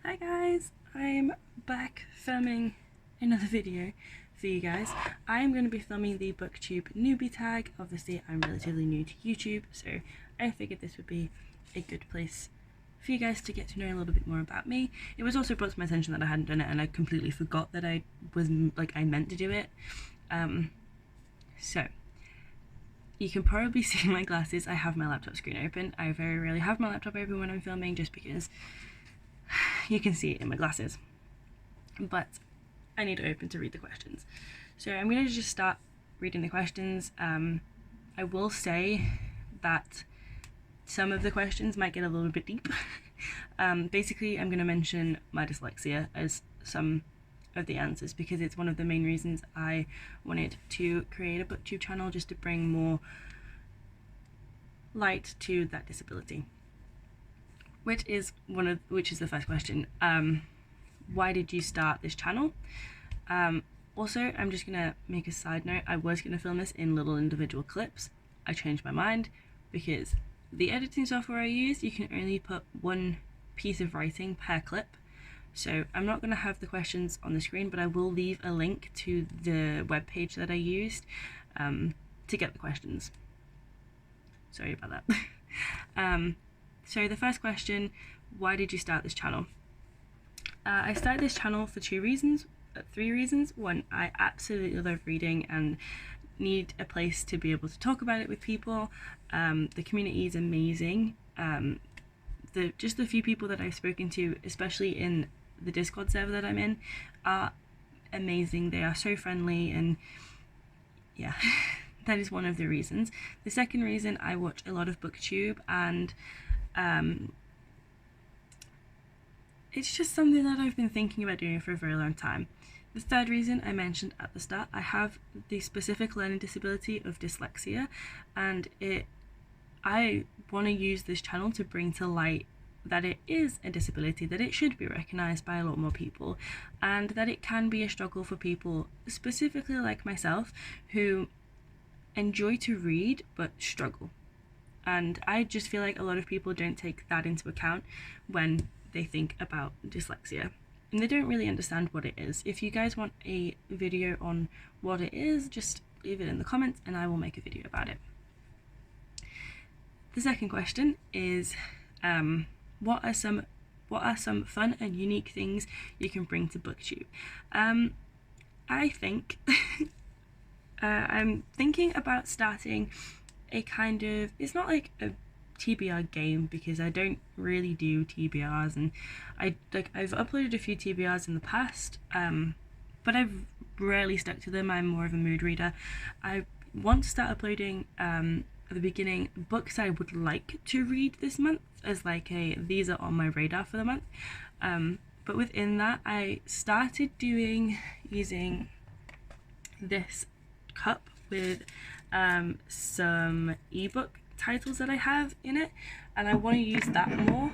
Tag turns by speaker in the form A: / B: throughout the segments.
A: Hi guys, I'm back filming another video for you guys. I'm going to be filming the Booktube Newbie Tag. Obviously I'm relatively new to YouTube, so I figured this would be a good place for you guys to get to know a little bit more about me. It was also brought to my attention that I hadn't done it and I completely forgot that I meant to do it. So you can probably see my glasses. I have my laptop screen open. I very rarely have my laptop open when I'm filming just because you can see it in my glasses, but I need it open to read the questions. So I'm going to just start reading the questions. I will say that some of the questions might get a little bit deep. Basically, I'm going to mention my dyslexia as some of the answers because it's one of the main reasons I wanted to create a booktube channel, just to bring more light to that disability. Which is the first question. Why did you start this channel? Also, I'm just gonna make a side note. I was gonna film this in little individual clips. I changed my mind because the editing software I use, you can only put one piece of writing per clip. So I'm not gonna have the questions on the screen, but I will leave a link to the webpage that I used to get the questions. Sorry about that. So the first question, why did you start this channel? I started this channel for three reasons. One, I absolutely love reading and need a place to be able to talk about it with people. The community is amazing. The few people that I've spoken to, especially in the Discord server that I'm in, are amazing. They are so friendly, and yeah, that is one of the reasons. The second reason, I watch a lot of booktube, and it's just something that I've been thinking about doing for a very long time. The third reason I mentioned at the start, I have the specific learning disability of dyslexia, and I want to use this channel to bring to light that it is a disability, that it should be recognised by a lot more people, and that it can be a struggle for people, specifically like myself, who enjoy to read but struggle. And I just feel like a lot of people don't take that into account when they think about dyslexia, and they don't really understand what it is. If you guys want a video on what it is, just leave it in the comments and I will make a video about it. The second question is, what are some fun and unique things you can bring to booktube? I think I'm thinking about starting a kind of, it's not like a TBR game because I don't really do TBRs, and I've uploaded a few TBRs in the past, but I've rarely stuck to them. I'm more of a mood reader. I want to start uploading at the beginning books I would like to read this month as like these are on my radar for the month, but within that I started using this cup with some ebook titles that I have in it, and I want to use that more.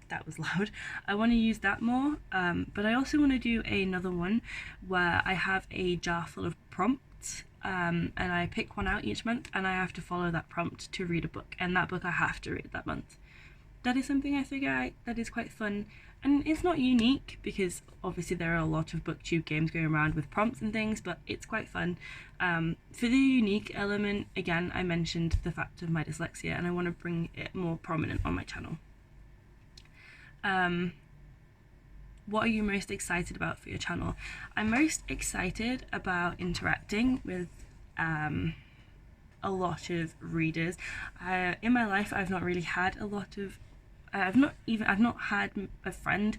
A: That was loud. I want to use that more, but I also want to do another one where I have a jar full of prompts, and I pick one out each month and I have to follow that prompt to read a book, and that book I have to read that month. That is something I figure out that is quite fun, and it's not unique because obviously there are a lot of booktube games going around with prompts and things, but it's quite fun. For the unique element, again, I mentioned the fact of my dyslexia, and I want to bring it more prominent on my channel. What are you most excited about for your channel? I'm most excited about interacting with a lot of readers. In my life, I've not really had a lot of I've not had a friend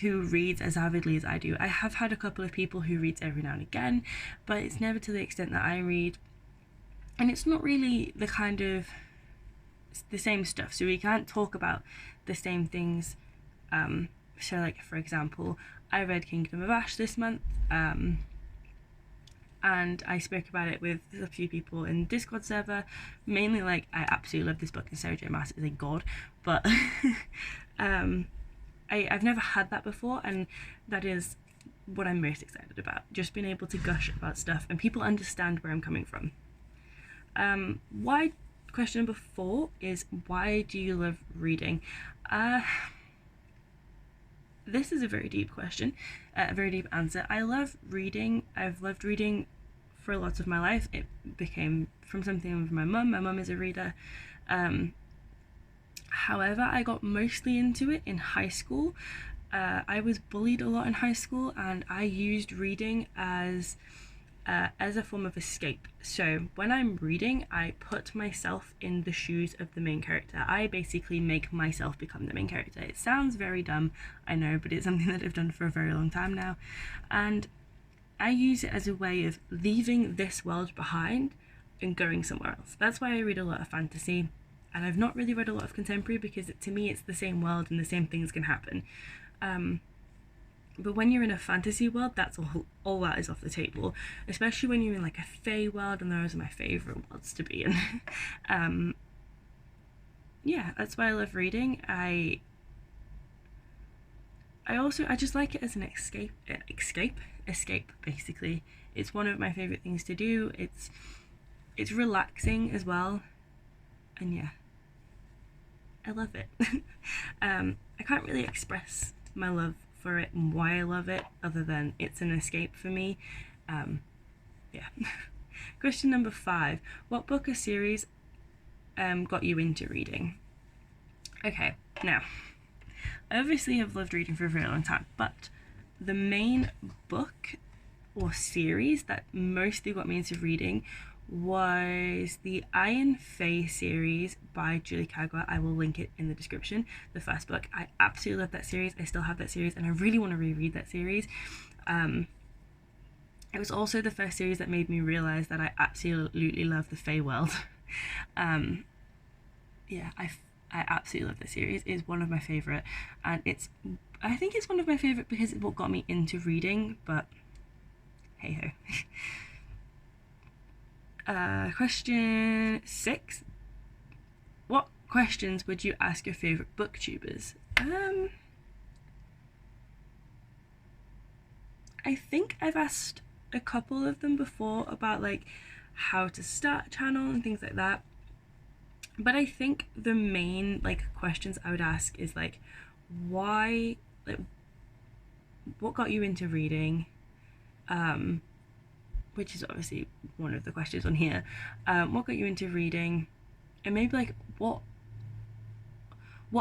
A: who reads as avidly as I do. I have had a couple of people who reads every now and again, but it's never to the extent that I read, and it's not really the same stuff, so we can't talk about the same things. So like, for example, I read Kingdom of Ash this month, and I spoke about it with a few people in the Discord server, mainly like, I absolutely love this book and Sarah J Maas is a god, but I've never had that before, and that is what I'm most excited about, just being able to gush about stuff and people understand where I'm coming from. Question number 4 is, why do you love reading? this is a very deep question, a very deep answer. I love reading. I've loved reading for lots of my life. It became from something with my mum. My mum is a reader. However, I got mostly into it in high school. I was bullied a lot in high school, and I used reading as a form of escape. So when I'm reading, I put myself in the shoes of the main character. I basically make myself become the main character. It sounds very dumb, I know, but it's something that I've done for a very long time now. And I use it as a way of leaving this world behind and going somewhere else. That's why I read a lot of fantasy. And I've not really read a lot of contemporary because to me it's the same world and the same things can happen. But when you're in a fantasy world, that's all that is off the table, especially when you're in like a fae world, and those are my favourite worlds to be in. Yeah, that's why I love reading. I just like it as an escape basically. It's one of my favourite things to do. It's relaxing as well, and yeah, I love it. I can't really express my love for it and why I love it other than it's an escape for me. Yeah. Question number 5. What book or series got you into reading? Okay, now I obviously have loved reading for a very long time, but the main book or series that mostly got me into reading was the Iron Fae series by Julie Kagwa. I will link it in the description. The first book, I absolutely love that series. I still have that series, and I really want to reread that series. It was also the first series that made me realize that I absolutely love the Fae world. Yeah, I absolutely love that series. It's one of my favorite, and I think it's one of my favorite because it's what got me into reading. But hey ho. Question 6. What questions would you ask your favourite booktubers? I think I've asked a couple of them before about like how to start a channel and things like that. But I think the main like questions I would ask is like, why, like, what got you into reading? Which is obviously one of the questions on here. What got you into reading? And maybe like what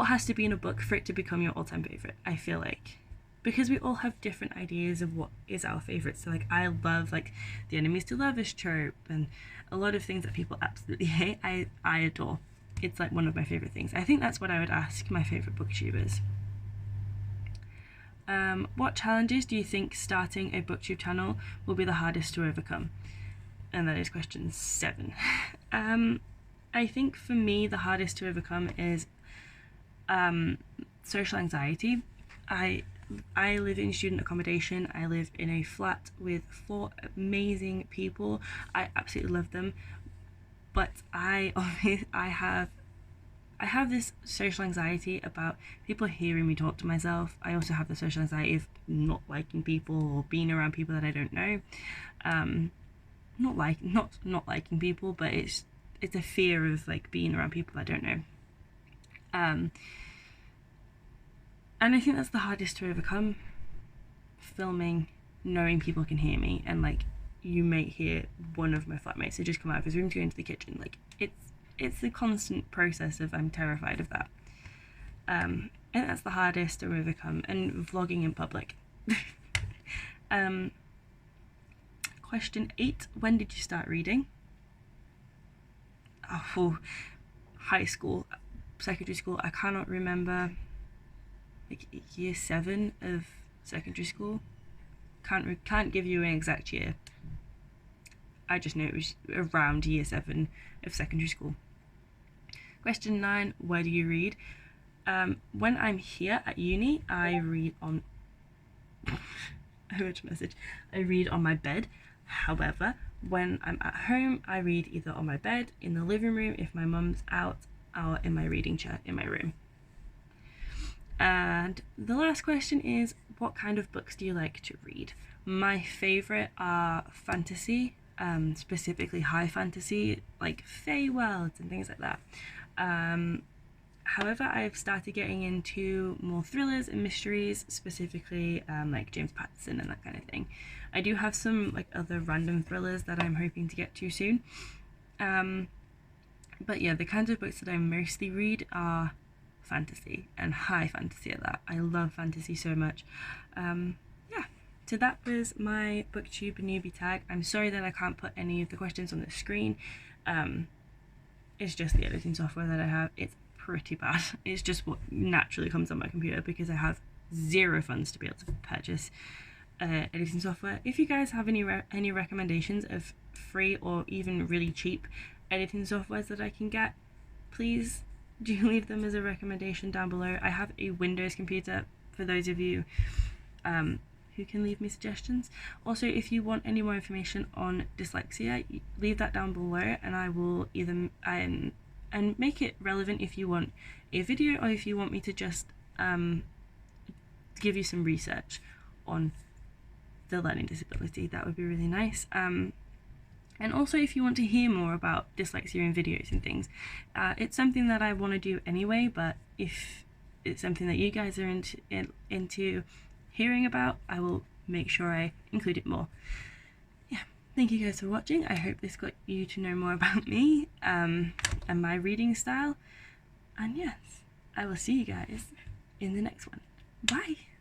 A: has to be in a book for it to become your all-time favorite? I feel like, because we all have different ideas of what is our favorite. So like I love like the enemies to lovers trope and a lot of things that people absolutely hate. I adore. It's like one of my favorite things. I think that's what I would ask my favorite booktubers. What challenges do you think starting a booktube channel will be the hardest to overcome? And that is question 7. I think for me the hardest to overcome is social anxiety. I live in student accommodation. I live in a flat with 4 amazing people. I absolutely love them, but I have this social anxiety about people hearing me talk to myself. I also have the social anxiety of not liking people or being around people that I don't know. Not liking people, but it's a fear of like being around people I don't know. And I think that's the hardest to overcome. Filming, knowing people can hear me, and like you may hear one of my flatmates who just come out of his room to go into the kitchen. Like it's a constant process of I'm terrified of that. And that's the hardest to overcome. And vlogging in public. Question 8. When did you start reading? Oh, high school, secondary school. I cannot remember. Like year 7 of secondary school. Can't give you an exact year. I just know it was around year 7 of secondary school. Question 9. Where do you read? When I'm here at uni, I read on I read on my bed. However, when I'm at home, I read either on my bed, in the living room if my mum's out, or in my reading chair in my room. And the last question is, what kind of books do you like to read? My favourite are fantasy, specifically high fantasy, like Fae worlds and things like that. However, I've started getting into more thrillers and mysteries, specifically like James Patterson and that kind of thing. I do have some like other random thrillers that I'm hoping to get to soon. But yeah, the kinds of books that I mostly read are fantasy, and high fantasy at that. I love fantasy so much. Yeah, so that was my Booktube Newbie Tag. I'm sorry that I can't put any of the questions on the screen. It's just the editing software that I have. It's pretty bad. It's just what naturally comes on my computer because I have zero funds to be able to purchase editing software. If you guys have any recommendations of free or even really cheap editing softwares that I can get, please do leave them as a recommendation down below. I have a Windows computer for those of you who can leave me suggestions. Also, if you want any more information on dyslexia, leave that down below and I will either and make it relevant if you want a video or if you want me to just give you some research on the learning disability. That would be really nice. And also, if you want to hear more about dyslexia in videos and things, it's something that I want to do anyway, but if it's something that you guys are into hearing about, I will make sure I include it more. Yeah, thank you guys for watching. I hope this got you to know more about me and my reading style. And yes, I will see you guys in the next one. Bye!